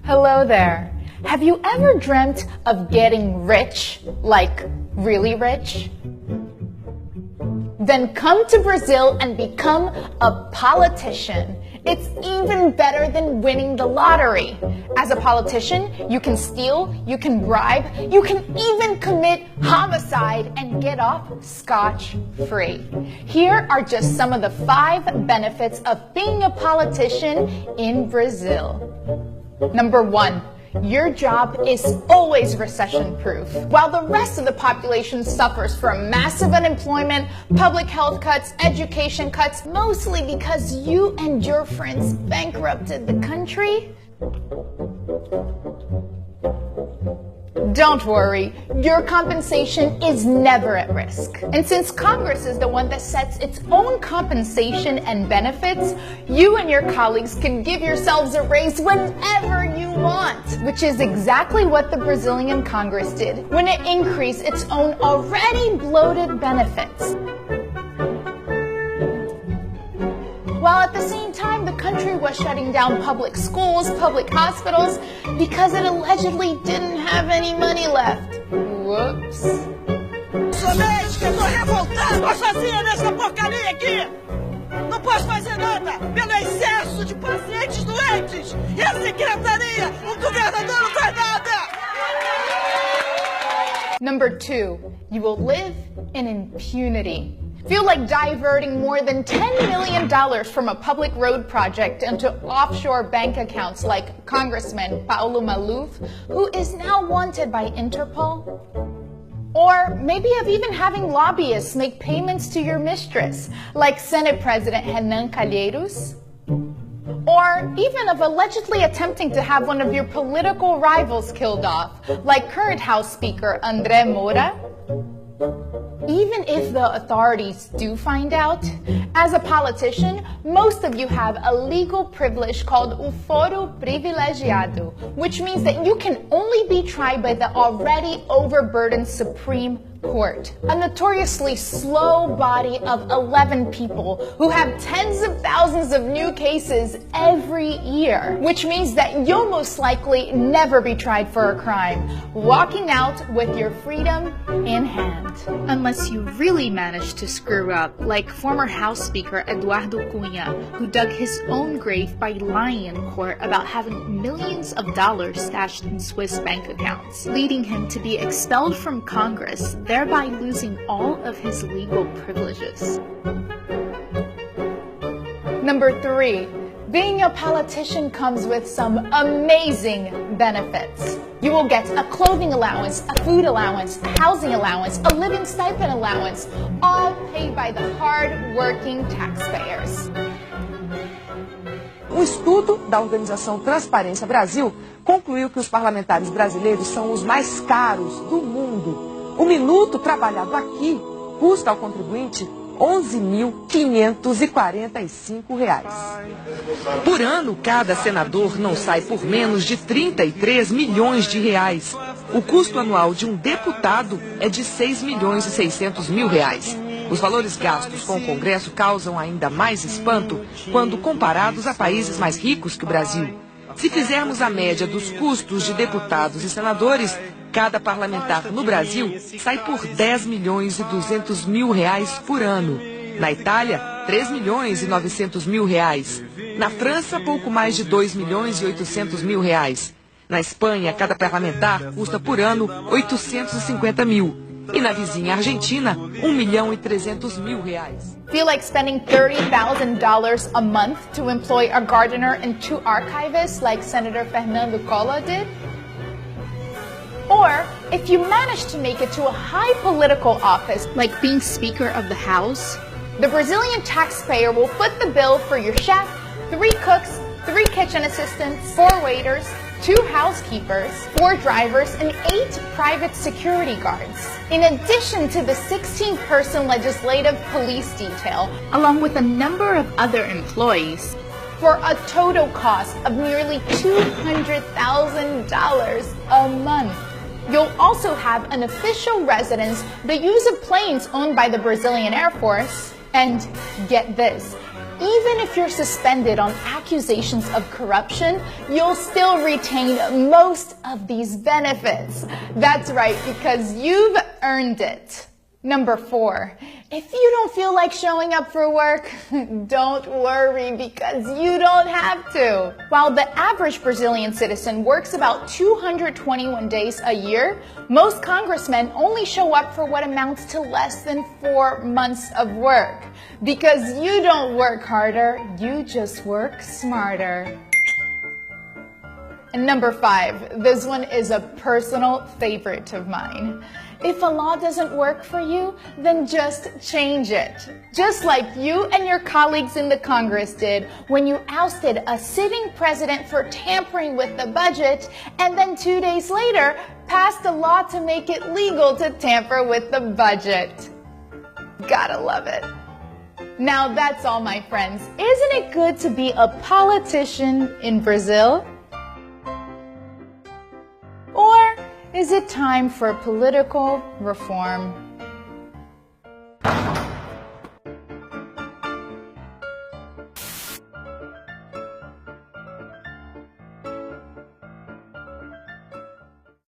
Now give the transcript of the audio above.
Hello there. Have you ever dreamt of getting rich, like really rich? Then come to Brazil and become a politician. It's even better than winning the lottery. As a politician, you can steal, you can bribe, you can even commit homicide and get off scotch-free. Here are just some of the 5 benefits of being a politician in Brazil. Number 1. Your job is always recession-proof. While the rest of the population suffers from massive unemployment, public health cuts, education cuts, mostly because you and your friends bankrupted the country, don't worry, your compensation is never at risk. And since Congress is the one that sets its own compensation and benefits, you and your colleagues can give yourselves a raise whenever you want, which is exactly what the Brazilian Congress did when it increased its own already bloated benefits. While at the same time, the country was shutting down public schools, public hospitals, because it allegedly didn't have any money left. Whoops. Somente que eu tô revoltado sozinha nessa porcaria aqui! Não posso fazer nada pelo excesso de pacientes doentes! E a secretaria, o governador não faz nada! Number 2, you will live in impunity. Feel like diverting more than $10 million from a public road project into offshore bank accounts like Congressman Paulo Maluf, who is now wanted by Interpol? Or maybe of even having lobbyists make payments to your mistress, like Senate President Renan Calheiros? Or even of allegedly attempting to have one of your political rivals killed off, like current House Speaker André Moura? Even if the authorities do find out, as a politician, most of you have a legal privilege called o foro privilegiado, which means that you can only be tried by the already overburdened Supreme Court, a notoriously slow body of 11 people who have tens of thousands of new cases every year, which means that you'll most likely never be tried for a crime, walking out with your freedom in hand. Unless you really manage to screw up, like former House Speaker Eduardo Cunha, who dug his own grave by lying in court about having millions of dollars stashed in Swiss bank accounts, leading him to be expelled from Congress, thereby losing all of his legal privileges. Number 3, being a politician comes with some amazing benefits. You will get a clothing allowance, a food allowance, a housing allowance, a living stipend allowance, all paid by the hard-working taxpayers. Um estudo da organização Transparência Brasil concluiu que os parlamentares brasileiros são os mais caros do mundo. O minuto trabalhado aqui custa ao contribuinte R$ 11.545. Por ano, cada senador não sai por menos de 33 milhões de reais. O custo anual de um deputado é de 6.600.000 reais. Os valores gastos com o Congresso causam ainda mais espanto quando comparados a países mais ricos que o Brasil. Se fizermos a média dos custos de deputados e senadores, cada parlamentar no Brasil sai por 10.200.000 reais por ano. Na Itália, 3.900.000 reais. Na França, pouco mais de 2.800.000 reais. Na Espanha, cada parlamentar custa por ano 850.000. E na vizinha Argentina, 1.300.000 reais. Feel like spending $30,000 a month to employ a gardener and 2 archivists like Senator Fernando Collor did? Or, if you manage to make it to a high political office, like being Speaker of the House, the Brazilian taxpayer will foot the bill for your chef, 3 cooks, 3 kitchen assistants, 4 waiters, 2 housekeepers, 4 drivers, and 8 private security guards, in addition to the 16-person legislative police detail, along with a number of other employees, for a total cost of nearly $200,000 a month. You'll also have an official residence, the use of planes owned by the Brazilian Air Force, and get this, even if you're suspended on accusations of corruption, you'll still retain most of these benefits. That's right, because you've earned it. Number 4, if you don't feel like showing up for work, don't worry because you don't have to. While the average Brazilian citizen works about 221 days a year, most congressmen only show up for what amounts to less than 4 months of work. Because you don't work harder, you just work smarter. And number 5, this one is a personal favorite of mine. If a law doesn't work for you, then just change it. Just like you and your colleagues in the Congress did when you ousted a sitting president for tampering with the budget and then 2 days later passed a law to make it legal to tamper with the budget. Gotta love it. Now that's all, my friends. Isn't it good to be a politician in Brazil? Or is it time for political reform?